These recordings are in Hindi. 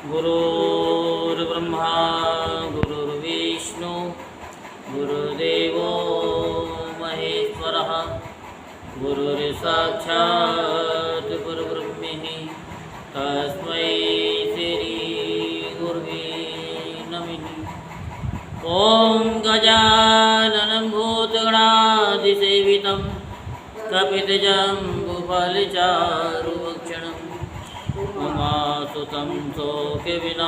गुरुर्ब्रह्मा गुरुर्विष्णु गुरुदेवो महेश्वरः गुरुर्साक्षात् परब्रह्म तस्मै श्रीगुरुवे नमः। ॐ गजाननं भूतगणाधिसेवितं कपितजम्बुफलचारुभक्षणं उमासुतं शोकविनाशकारिकं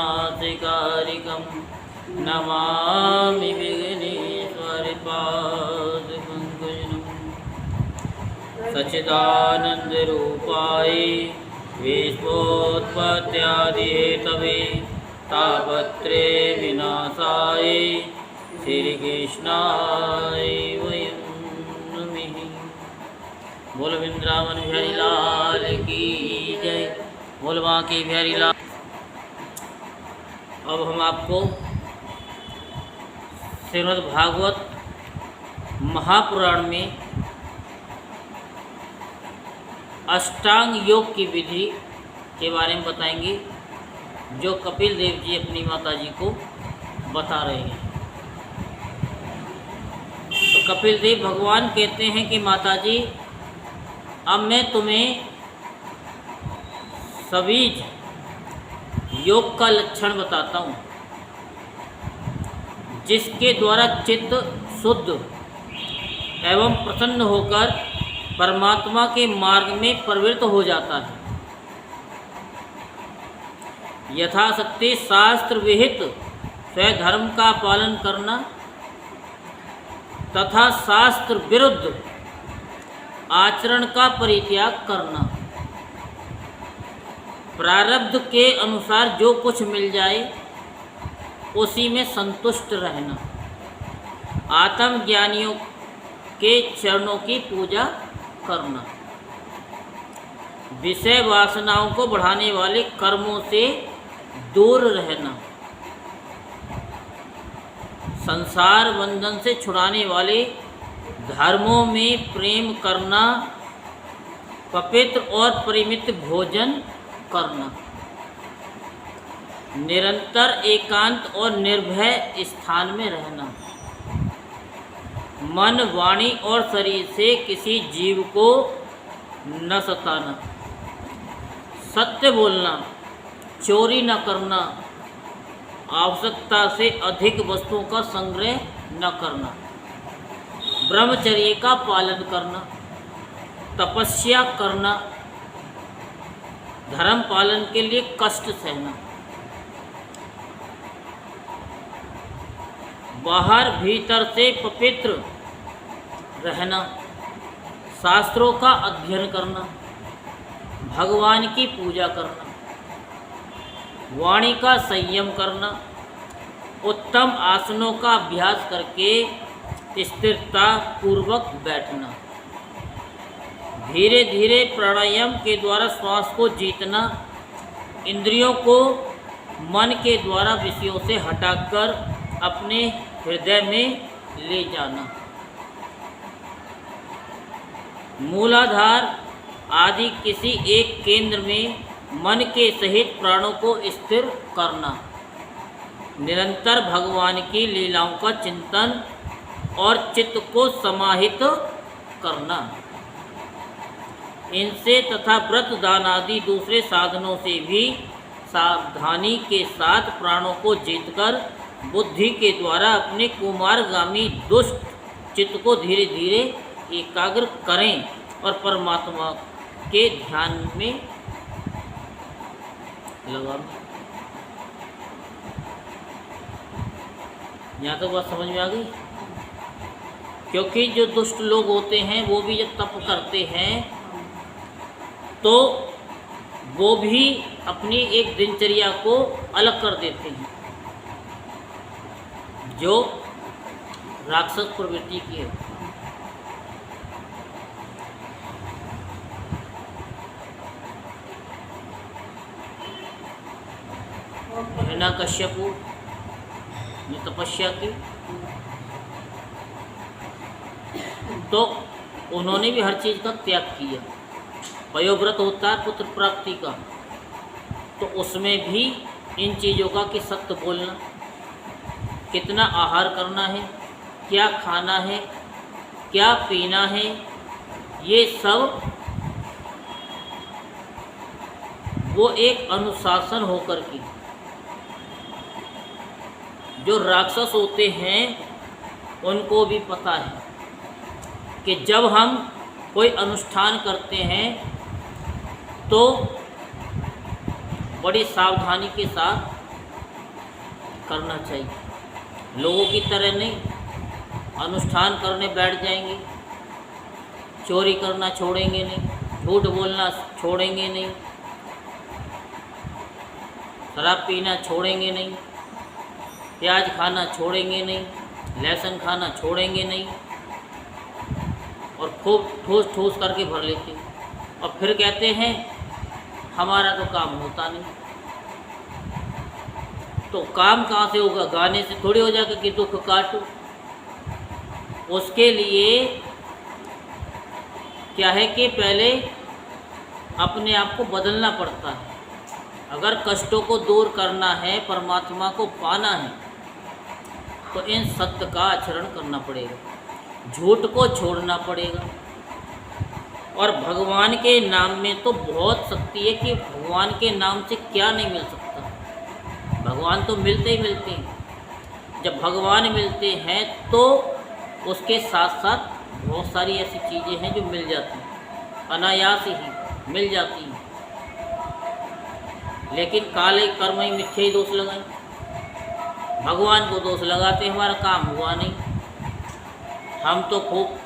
नमामि विघ्नेश्वरपादपङ्कजं। सच्चिदानन्दरूपाय विश्वोत्पत्त्यादिहेतवे तापत्रे विनाशाय श्रीकृष्णाय वयं नमः। बोल वृंदावन बिहारी लाल की जय, बोल बांके बिहारी लाल। अब हम आपको श्रीमद् भागवत महापुराण में अष्टांग योग की विधि के बारे में बताएंगे, जो कपिल देव जी अपनी माता जी को बता रहे हैं। तो कपिल देव भगवान कहते हैं कि माता जी, अब मैं तुम्हें सभी योग का लक्षण बताता हूँ, जिसके द्वारा चित्त शुद्ध एवं प्रसन्न होकर परमात्मा के मार्ग में प्रवृत्त हो जाता है। यथाशक्ति शास्त्र विहित स्वधर्म का पालन करना तथा शास्त्र विरुद्ध आचरण का परित्याग करना, प्रारब्ध के अनुसार जो कुछ मिल जाए उसी में संतुष्ट रहना, आत्मज्ञानियों के चरणों की पूजा करना, विषय वासनाओं को बढ़ाने वाले कर्मों से दूर रहना, संसार बंधन से छुड़ाने वाले धर्मों में प्रेम करना, पवित्र और परिमित भोजन करना, निरंतर एकांत और निर्भय स्थान में रहना, मन वाणी और शरीर से किसी जीव को न सताना, सत्य बोलना, चोरी न करना, आवश्यकता से अधिक वस्तुओं का संग्रह न करना, ब्रह्मचर्य का पालन करना, तपस्या करना, धर्म पालन के लिए कष्ट सहना, बाहर भीतर से पवित्र रहना, शास्त्रों का अध्ययन करना, भगवान की पूजा करना, वाणी का संयम करना, उत्तम आसनों का अभ्यास करके स्थिरता पूर्वक बैठना, धीरे धीरे प्राणायाम के द्वारा श्वास को जीतना, इंद्रियों को मन के द्वारा विषयों से हटाकर अपने हृदय में ले जाना, मूलाधार आदि किसी एक केंद्र में मन के सहित प्राणों को स्थिर करना, निरंतर भगवान की लीलाओं का चिंतन और चित्त को समाहित करना, इनसे तथा व्रत दान आदि दूसरे साधनों से भी सावधानी के साथ प्राणों को जीतकर बुद्धि के द्वारा अपने कुमारगामी दुष्ट चित्त को धीरे धीरे एकाग्र करें और परमात्मा के ध्यान में लगा। यहाँ तक बात समझ में आ गई? क्योंकि जो दुष्ट लोग होते हैं वो भी जब तप करते हैं तो वो भी अपनी एक दिनचर्या को अलग कर देते हैं, जो राक्षस प्रवृत्ति की है। हिरण्यकश्यपु ने तपस्या की तो उन्होंने भी हर चीज़ का त्याग किया। पयोव्रत होता है पुत्र प्राप्ति का, तो उसमें भी इन चीज़ों का कि सत्य बोलना, कितना आहार करना है, क्या खाना है, क्या पीना है, ये सब वो एक अनुशासन होकर के, जो राक्षस होते हैं उनको भी पता है कि जब हम कोई अनुष्ठान करते हैं तो बड़ी सावधानी के साथ करना चाहिए। लोगों की तरह नहीं अनुष्ठान करने बैठ जाएंगे, चोरी करना छोड़ेंगे नहीं, झूठ बोलना छोड़ेंगे नहीं, शराब पीना छोड़ेंगे नहीं, प्याज खाना छोड़ेंगे नहीं, लहसुन खाना छोड़ेंगे नहीं, और खूब ठोस ठोस करके भर लेते और फिर कहते हैं हमारा तो काम होता नहीं। तो काम कहाँ से होगा? गाने से थोड़ी हो जाएगा कि दुख काटो। उसके लिए क्या है कि पहले अपने आप को बदलना पड़ता है। अगर कष्टों को दूर करना है, परमात्मा को पाना है, तो इन सत्य का आचरण करना पड़ेगा, झूठ को छोड़ना पड़ेगा। और भगवान के नाम में तो बहुत शक्ति है कि भगवान के नाम से क्या नहीं मिल सकता। भगवान तो मिलते ही मिलते हैं। जब भगवान मिलते हैं तो उसके साथ साथ बहुत सारी ऐसी चीज़ें हैं जो मिल जाती हैं, अनायास ही मिल जाती हैं। लेकिन काले कर्म ही मिथ्या ही दोष लगाए, भगवान को दोष लगाते हमारा काम हुआ नहीं। हम तो खूब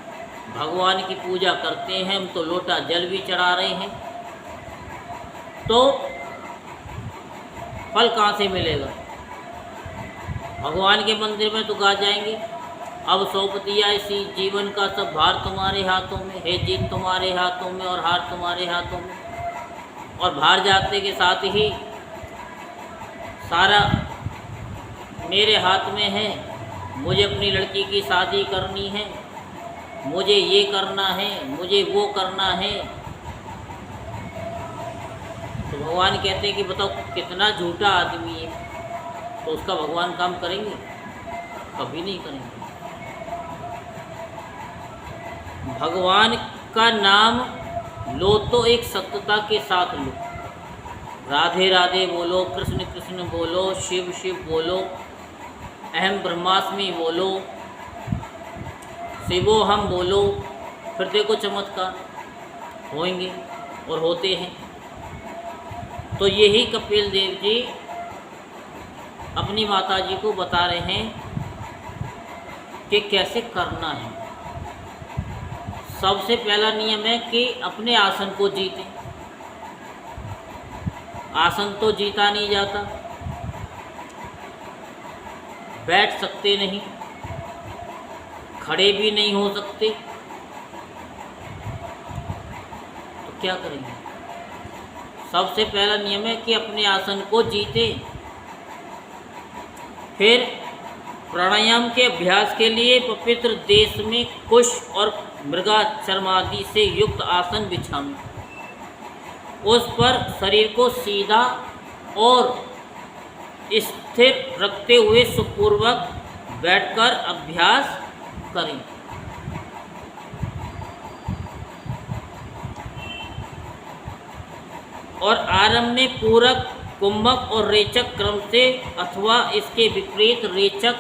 भगवान की पूजा करते हैं, हम तो लोटा जल भी चढ़ा रहे हैं, तो फल कहाँ से मिलेगा? भगवान के मंदिर में तो गा जाएंगे अब सौंप दिया इसी जीवन का सब भार तुम्हारे हाथों में, है जीत तुम्हारे हाथों में और हार तुम्हारे हाथों में। और बाहर जाते के साथ ही सारा मेरे हाथ में है, मुझे अपनी लड़की की शादी करनी है, मुझे ये करना है, मुझे वो करना है। तो भगवान कहते हैं कि बताओ कितना झूठा आदमी है, तो उसका भगवान काम करेंगे? कभी नहीं करेंगे। भगवान का नाम लो तो एक सत्यता के साथ लो, राधे राधे बोलो, कृष्ण कृष्ण बोलो, शिव शिव बोलो, अहम ब्रह्मास्मि बोलो, शिवो हम बोलो, फिर देखो चमत्कार होंगे और होते हैं। तो यही कपिल देव जी अपनी माता जी को बता रहे हैं कि कैसे करना है। सबसे पहला नियम है कि अपने आसन को जीतें। आसन तो जीता नहीं जाता, बैठ सकते नहीं, खड़े भी नहीं हो सकते, तो क्या करेंगे? सबसे पहला नियम है कि अपने आसन को जीते। फिर प्राणायाम के अभ्यास के लिए पवित्र देश में कुश और मृगा चर्मादि से युक्त आसन बिछाएं। उस पर शरीर को सीधा और स्थिर रखते हुए सुखपूर्वक बैठकर अभ्यास करें। और आरंभ में पूरक, कुंभक और रेचक क्रम से अथवा इसके विपरीत रेचक,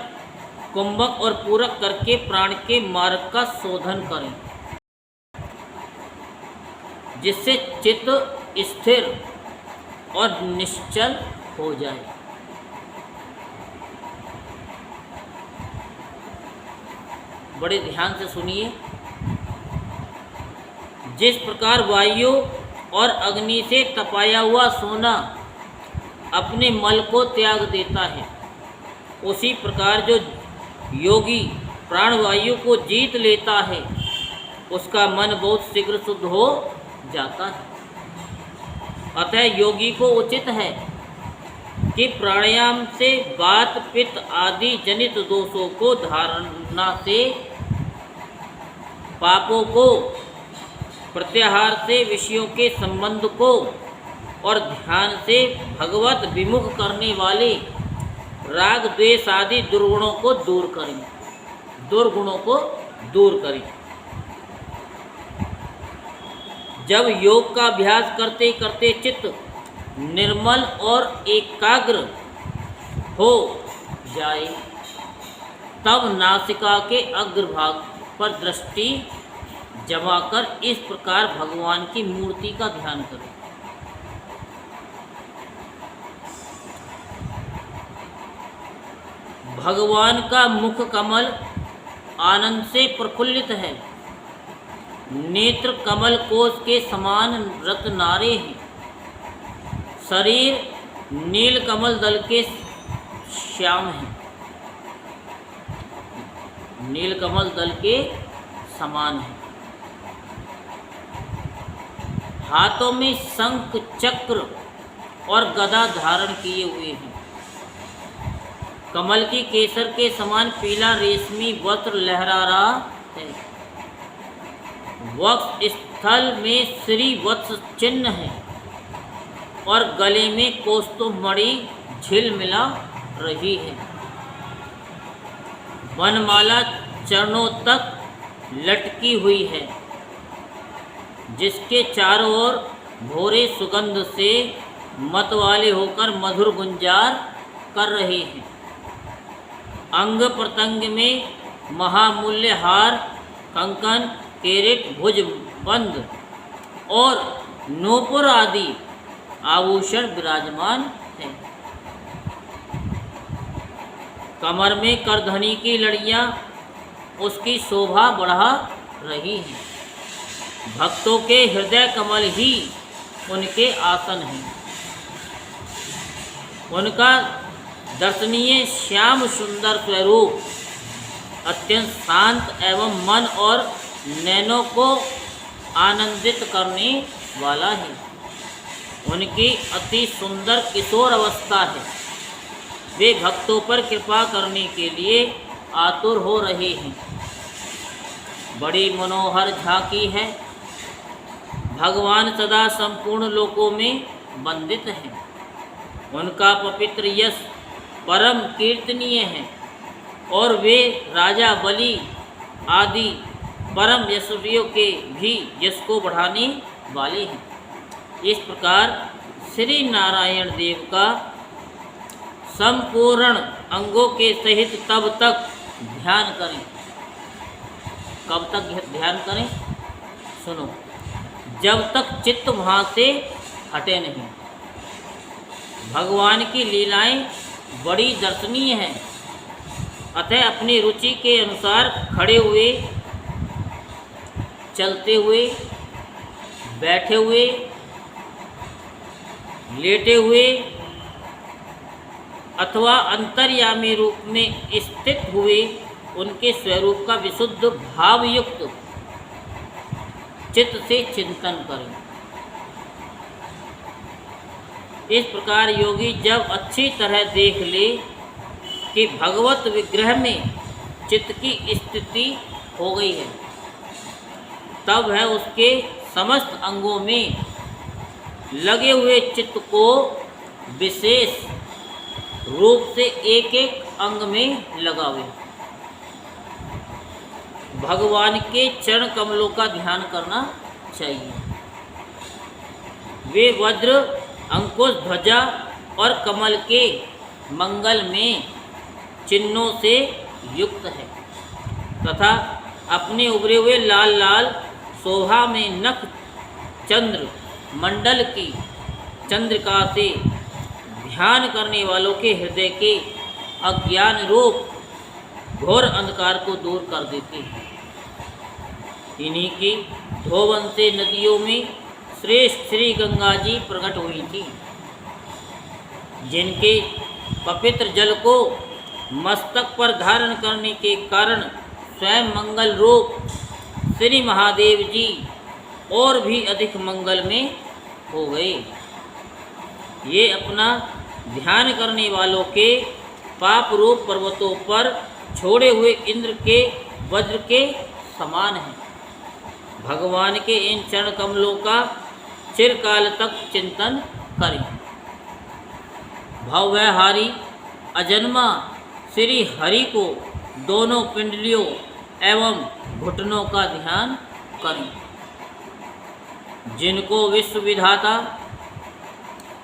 कुंभक और पूरक करके प्राण के मार्ग का शोधन करें, जिससे चित्त स्थिर और निश्चल हो जाए। बड़े ध्यान से सुनिए। जिस प्रकार वायु और अग्नि से तपाया हुआ सोना अपने मल को त्याग देता है, उसी प्रकार जो योगी प्राणवायु को जीत लेता है, उसका मन बहुत शीघ्र शुद्ध हो जाता है। अतः योगी को उचित है कि प्राणायाम से वात, पित्त आदि जनित दोषों को, धारणा से पापों को, प्रत्याहार से विषयों के संबंध को और ध्यान से भगवत विमुख करने वाले राग द्वेष आदि दुर्गुणों को दूर करें, दुर्गुणों को दूर करें। जब योग का अभ्यास करते करते चित्त निर्मल और एकाग्र हो जाए, तब नासिका के अग्रभाग पर दृष्टि जमाकर इस प्रकार भगवान की मूर्ति का ध्यान करें। भगवान का मुख कमल आनंद से प्रफुल्लित है, नेत्र कमल कोश के समान रत्नारे हैं, शरीर नील कमल दल के श्याम है, नील कमल दल के समान है। हाथों में शंख चक्र और गदा धारण किए हुए हैं, कमल की केसर के समान पीला रेशमी वस्त्र लहरा रहा है, वक्ष स्थल में श्री वत्स चिन्ह है और गले में कौस्तुभमणि झिलमिला रही है। वनमाला चरणों तक लटकी हुई है, जिसके चारों ओर भोरे सुगंध से मतवाले होकर मधुर गुंजार कर रहे हैं। अंग प्रत्यंग में महामूल्य हार, कंकन, केरेट, भुजबंद और नूपुर आदि आभूषण विराजमान हैं। कमर में करधनी की लड़ियां उसकी शोभा बढ़ा रही हैं। भक्तों के हृदय कमल ही उनके आसन हैं। उनका दर्शनीय श्याम सुंदर स्वरूप अत्यंत शांत एवं मन और नैनों को आनंदित करने वाला है। उनकी अति सुंदर किशोर अवस्था है। वे भक्तों पर कृपा करने के लिए आतुर हो रहे हैं। बड़ी मनोहर झांकी है। भगवान सदा संपूर्ण लोकों में वंदित हैं। उनका पवित्र यश परम कीर्तनीय है और वे राजा बलि आदि परम यशस्वियों के भी यश को बढ़ाने वाले हैं। इस प्रकार श्री नारायण देव का संपूर्ण अंगों के सहित तब तक ध्यान करें। कब तक ध्यान करें? सुनो, जब तक चित्त वहाँ से हटे नहीं। भगवान की लीलाएं बड़ी दर्शनीय हैं। अतः अपनी रुचि के अनुसार खड़े हुए, चलते हुए, बैठे हुए, लेटे हुए अथवा अंतर्यामी रूप में स्थित हुए उनके स्वरूप का विशुद्ध भावयुक्त चित्त से चिंतन करें। इस प्रकार योगी जब अच्छी तरह देख ले कि भगवत विग्रह में चित्त की स्थिति हो गई है, तब है उसके समस्त अंगों में लगे हुए चित्त को विशेष रूप से एक एक अंग में लगावे। भगवान के चरण कमलों का ध्यान करना चाहिए। वे वज्र, अंकुश, ध्वजा और कमल के मंगल में चिन्हों से युक्त है तथा अपने उभरे हुए लाल लाल शोभा में नख चंद्र मंडल की चंद्रिका से ध्यान करने वालों के हृदय के अज्ञान रूप घोर अंधकार को दूर कर देते हैं। इन्हीं की धोवन से नदियों में श्रेष्ठ श्री गंगा जी प्रकट हुई थी, जिनके पवित्र जल को मस्तक पर धारण करने के कारण स्वयं मंगल रूप श्री महादेव जी और भी अधिक मंगल में हो गए। ये अपना ध्यान करने वालों के पाप रूप पर्वतों पर छोड़े हुए इंद्र के वज्र के समान हैं। भगवान के इन चरण कमलों का चिरकाल तक चिंतन करें। भव्यहारी अजन्मा श्री हरि को दोनों पिंडलियों एवं घुटनों का ध्यान करें। जिनको विश्व विधाता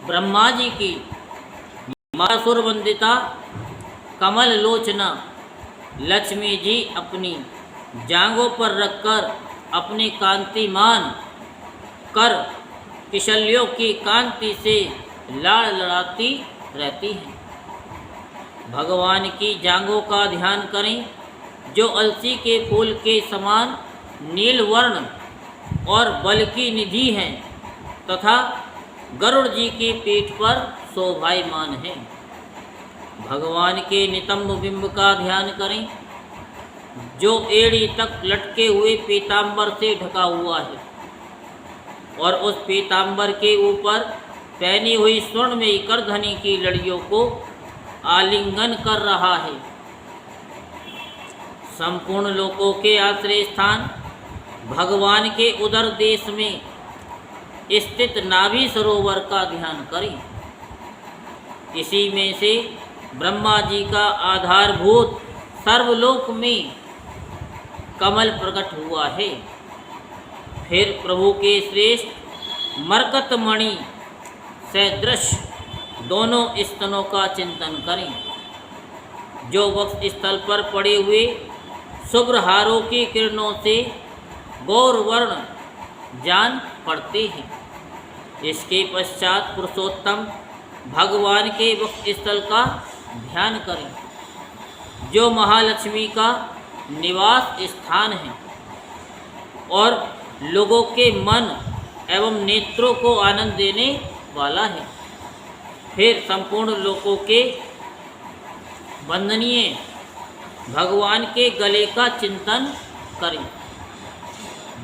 ब्रह्मा जी की मासुर वंदिता कमल लोचना लक्ष्मी जी अपनी जांघों पर रखकर अपने कांतिमान कर किशल्यों की कांति से लाड़ लड़ाती रहती हैं। भगवान की जांघों का ध्यान करें जो अलसी के फूल के समान नील वर्ण और बल की निधि हैं तथा गरुड़ जी की पीठ पर शोभायमान है। भगवान के नितंब बिंब का ध्यान करें जो एड़ी तक लटके हुए पीतांबर से ढका हुआ है और उस पीतांबर के ऊपर पहनी हुई स्वर्णमयी करधनी की लड़ियों को आलिंगन कर रहा है। संपूर्ण लोकों के आश्रय स्थान भगवान के उदर देश में स्थित नाभि सरोवर का ध्यान करें। इसी में से ब्रह्मा जी का आधारभूत सर्वलोक में कमल प्रकट हुआ है। फिर प्रभु के श्रेष्ठ मरकत मणि सदृश दोनों स्तनों का चिंतन करें जो वक्ष स्थल पर पड़े हुए शुभ्रहारों की किरणों से गौरवर्ण जान पड़ते हैं। इसके पश्चात पुरुषोत्तम भगवान के वक्ष स्थल का ध्यान करें जो महालक्ष्मी का निवास स्थान है और लोगों के मन एवं नेत्रों को आनंद देने वाला है। फिर संपूर्ण लोकों के वंदनीय भगवान के गले का चिंतन करें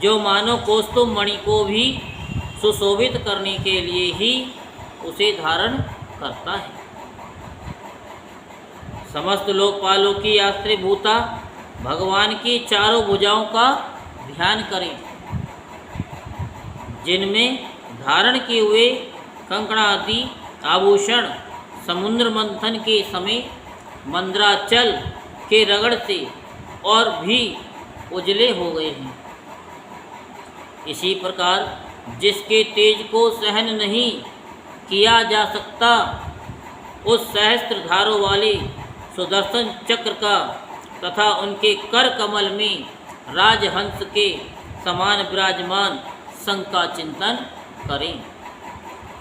जो मानव कौस्तुभ मणि को भी सुशोभित करने के लिए ही उसे धारण करता है। समस्त लोकपालों की आश्रयभूता भगवान की चारों भुजाओं का ध्यान करें जिनमें धारण किए हुए कंकणादि आभूषण समुद्र मंथन के समय मंद्राचल के रगड़ से और भी उजले हो गए हैं। इसी प्रकार जिसके तेज को सहन नहीं किया जा सकता उस सहस्त्र धारों वाले सुदर्शन चक्र का तथा उनके कर कमल में राजहंस के समान विराजमान शंख का चिंतन करें।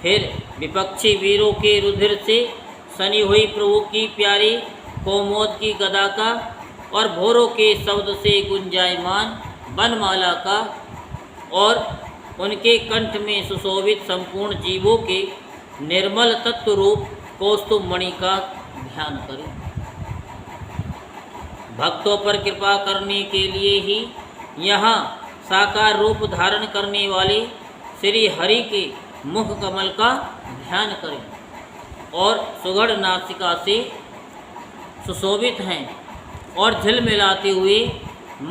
फिर विपक्षी वीरों के रुधिर से सनी हुई प्रभु की प्यारी कोमोद की गदा का और भोरों के शब्द से गुंजायमान वनमाला का और उनके कंठ में सुशोभित संपूर्ण जीवों के निर्मल तत्व रूप कौस्तुभ मणि का ध्यान करें। भक्तों पर कृपा करने के लिए ही यहाँ साकार रूप धारण करने वाले श्री हरि के मुख कमल का ध्यान करें और सुगढ़ नासिका से सुशोभित हैं और झिलमिलाते हुए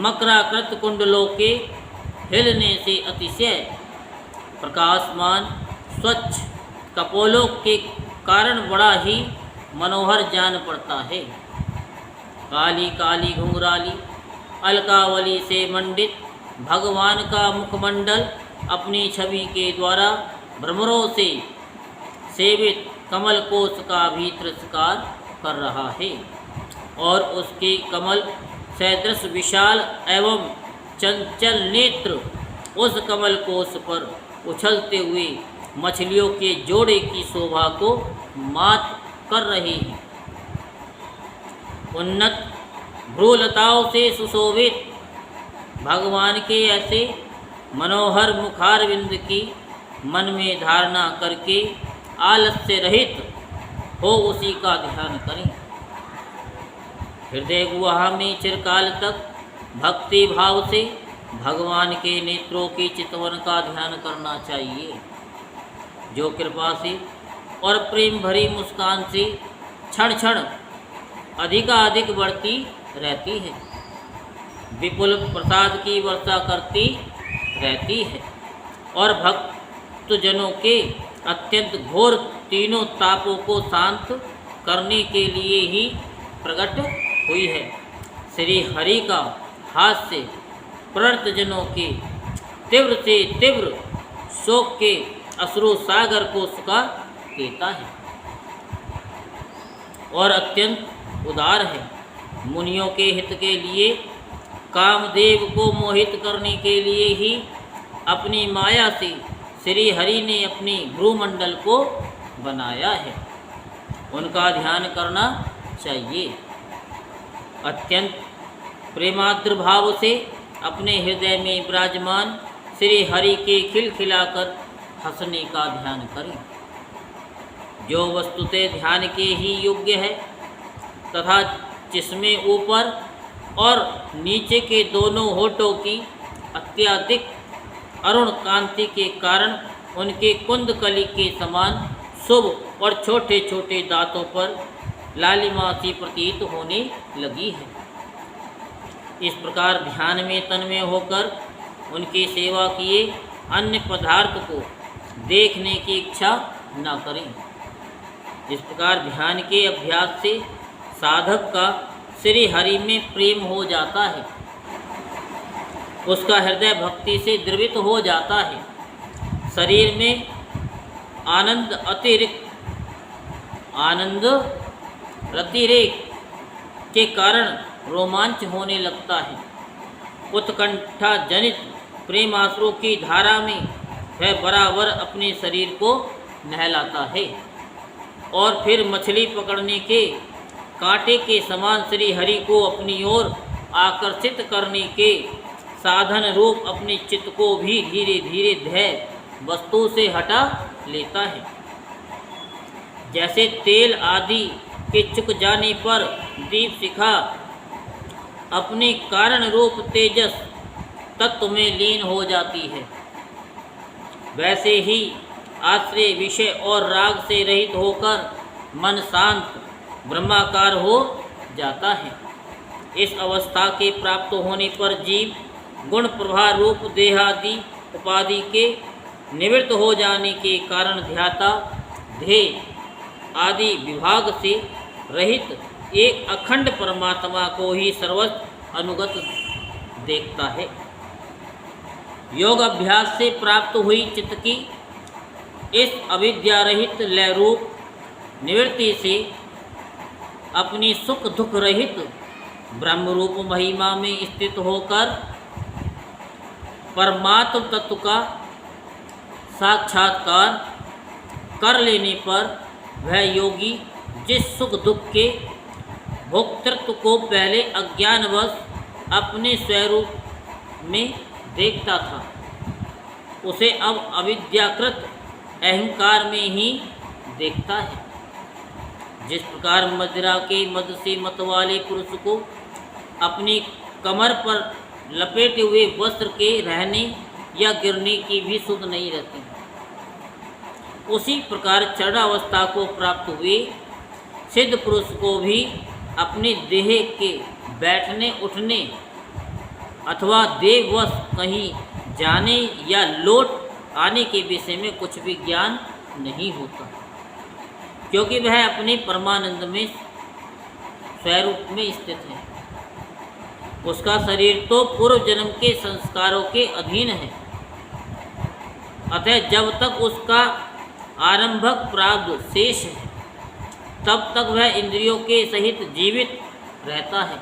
मकराकृत कुंडलों के हिलने से अतिशय प्रकाशमान स्वच्छ कपोलों के कारण बड़ा ही मनोहर जान पड़ता है। काली काली घुंघराली अलकावली से मंडित भगवान का मुखमंडल अपनी छवि के द्वारा भ्रमरों से सेवित कमल कोश का भी तिरस्कार कर रहा है और उसके कमल सदृश विशाल एवं चंचल नेत्र उस कमल कोश पर उछलते हुए मछलियों के जोड़े की शोभा को मात कर रहे हैं। उन्नत भ्रूलताओं से सुशोभित भगवान के ऐसे मनोहर मुखारविंद की मन में धारणा करके आलस्य रहित हो उसी का ध्यान करें। हृदय गुहा में चिरकाल तक भक्ति भाव से भगवान के नेत्रों की चितवन का ध्यान करना चाहिए जो कृपा से और प्रेम भरी मुस्कान से क्षण क्षण अधिकाधिक बढ़ती रहती है, विपुल प्रसाद की वर्षा करती रहती है और भक्तजनों के अत्यंत घोर तीनों तापों को शांत करने के लिए ही प्रकट हुई है। श्री हरि का हास्य प्रवर्तजनों के तीव्र से तीव्र शोक के अश्रु सागर को सुखा देता है और अत्यंत उदार है। मुनियों के हित के लिए, कामदेव को मोहित करने के लिए ही अपनी माया से श्री हरि ने अपनी भ्रूमंडल को बनाया है। उनका ध्यान करना चाहिए। अत्यंत प्रेमाद्र भाव से अपने हृदय में विराजमान श्री हरि के खिलखिलाकर हंसने का ध्यान करें, जो वस्तुतः ध्यान के ही योग्य है तथा जिसमें ऊपर और नीचे के दोनों होठों की अत्यधिक अरुण कांति के कारण उनके कुंदकली के समान शुभ और छोटे छोटे दांतों पर लालिमा सी प्रतीत होने लगी है। इस प्रकार ध्यान में तन्मय होकर उनकी सेवा किए अन्य पदार्थ को देखने की इच्छा न करें। इस प्रकार ध्यान के अभ्यास से साधक का श्री हरि में प्रेम हो जाता है, उसका हृदय भक्ति से द्रवित हो जाता है। शरीर में आनंद अतिरेक के कारण रोमांच होने लगता है। उत्कंठा जनित प्रेमाश्रु की धारा में वह बराबर अपने शरीर को नहलाता है और फिर मछली पकड़ने के कांटे के समान श्री हरि को अपनी ओर आकर्षित करने के साधन रूप अपने चित्त को भी धीरे धीरे ध्येय वस्तु से हटा लेता है। जैसे तेल आदि के चुक जाने पर दीप शिखा अपने कारण रूप तेजस तत्व में लीन हो जाती है, वैसे ही आश्रय विषय और राग से रहित होकर मन शांत ब्रह्माकार हो जाता है। इस अवस्था के प्राप्त होने पर जीव गुण प्रभा रूप देहादि उपाधि के निवृत्त हो जाने के कारण ध्याता ध्येय आदि विभाग से रहित एक अखंड परमात्मा को ही सर्वस्व अनुगत देखता है। योग अभ्यास से प्राप्त हुई चित्त की इस अविद्या रहित लय रूप निवृत्ति से अपनी सुख दुख रहित ब्रह्म रूप महिमा में स्थित होकर परमात्म तत्व का साक्षात्कार कर लेने पर वह योगी जिस सुख दुख के भोक्तृत्व को पहले अज्ञानवश अपने स्वरूप में देखता था, उसे अब अविद्याकृत अहंकार में ही देखता है। जिस प्रकार मदिरा के मद से मत वाले पुरुष को अपनी कमर पर लपेटे हुए वस्त्र के रहने या गिरने की भी सुध नहीं रहती, उसी प्रकार चरणावस्था को प्राप्त हुए सिद्ध पुरुष को भी अपने देह के बैठने उठने अथवा देववश कहीं जाने या लौट आने के विषय में कुछ भी ज्ञान नहीं होता, क्योंकि वह अपने परमानंद में स्वरूप में स्थित है। उसका शरीर तो पूर्व जन्म के संस्कारों के अधीन है, अतः जब तक उसका आरंभक प्रारब्ध शेष है तब तक वह इंद्रियों के सहित जीवित रहता है।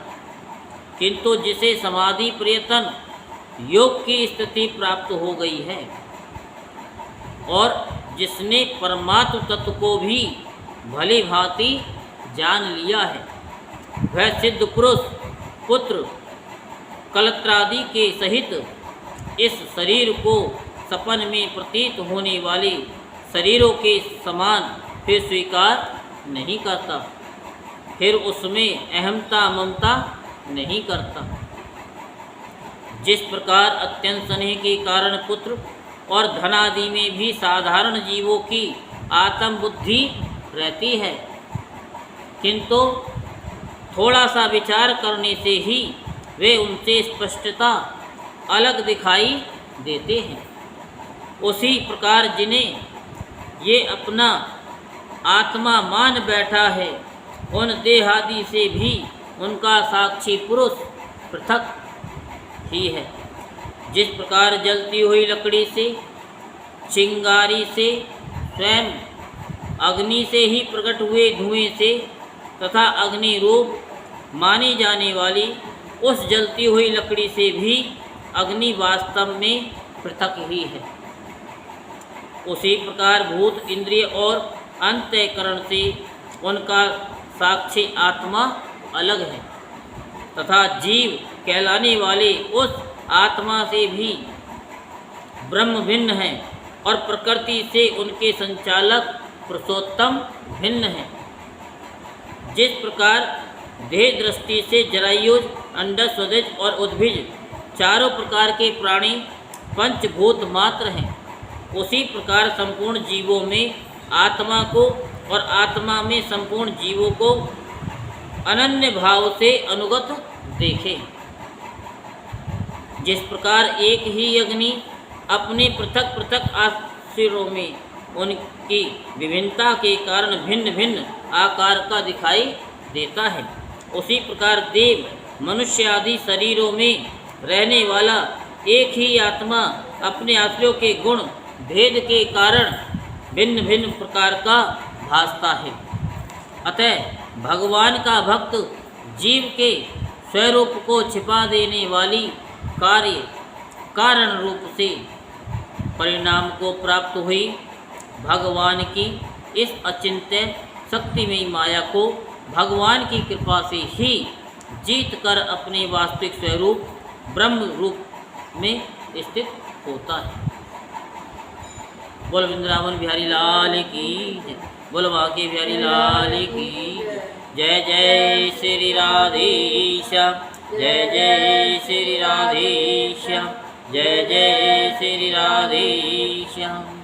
किंतु जिसे समाधि प्रयतन योग की स्थिति प्राप्त हो गई है और जिसने परमात्म तत्व को भी भली भांति जान लिया है, वह सिद्ध पुरुष पुत्र कलत्रादि के सहित इस शरीर को सपन में प्रतीत होने वाले शरीरों के समान फिर स्वीकार नहीं करता, फिर उसमें अहमता ममता नहीं करता। जिस प्रकार अत्यंत स्नेह के कारण पुत्र और धनादि में भी साधारण जीवों की आत्म बुद्धि रहती है, किंतु थोड़ा सा विचार करने से ही वे उनसे स्पष्टता अलग दिखाई देते हैं, उसी प्रकार जिन्हें ये अपना आत्मा मान बैठा है, उन देहादि से भी उनका साक्षी पुरुष पृथक ही है। जिस प्रकार जलती हुई लकड़ी से, चिंगारी से, स्वयं अग्नि से ही प्रकट हुए धुएं से तथा अग्नि रूप मानी जाने वाली उस जलती हुई लकड़ी से भी अग्नि वास्तव में पृथक ही है, उसी प्रकार भूत इंद्रिय और अंतःकरण से उनका साक्षी आत्मा अलग है तथा जीव कहलाने वाले उस आत्मा से भी ब्रह्म भिन्न है और प्रकृति से उनके संचालक पुरुषोत्तम भिन्न है। जिस प्रकार देह दृष्टि से जरायुज, अंडज, स्वदज और उद्भिज चारों प्रकार के प्राणी पंचभूत मात्र हैं, उसी प्रकार संपूर्ण जीवों में आत्मा को और आत्मा में संपूर्ण जीवों को अनन्य भाव से अनुगत देखें। जिस प्रकार एक ही अग्नि अपने पृथक पृथक आश्रयों में उनकी विभिन्नता के कारण भिन्न भिन्न आकार का दिखाई देता है, उसी प्रकार देव, मनुष्य आदि शरीरों में रहने वाला एक ही आत्मा अपने आश्रयों के गुण भेद के कारण भिन्न भिन्न प्रकार का भासता है। अतः भगवान का भक्त जीव के स्वरूप को छिपा देने वाली कार्य कारण रूप से परिणाम को प्राप्त हुई भगवान की इस अचिंत्य शक्तिमयी माया को भगवान की कृपा से ही जीत कर अपने वास्तविक स्वरूप ब्रह्म रूप में स्थित होता है। बोल वृंदावन बिहारी लाल की जय, बोल बांके बिहारी लाल की जय। जय श्री राधेश्याम, जय जय श्री राधेश्याम, जय जय श्री राधेश्याम।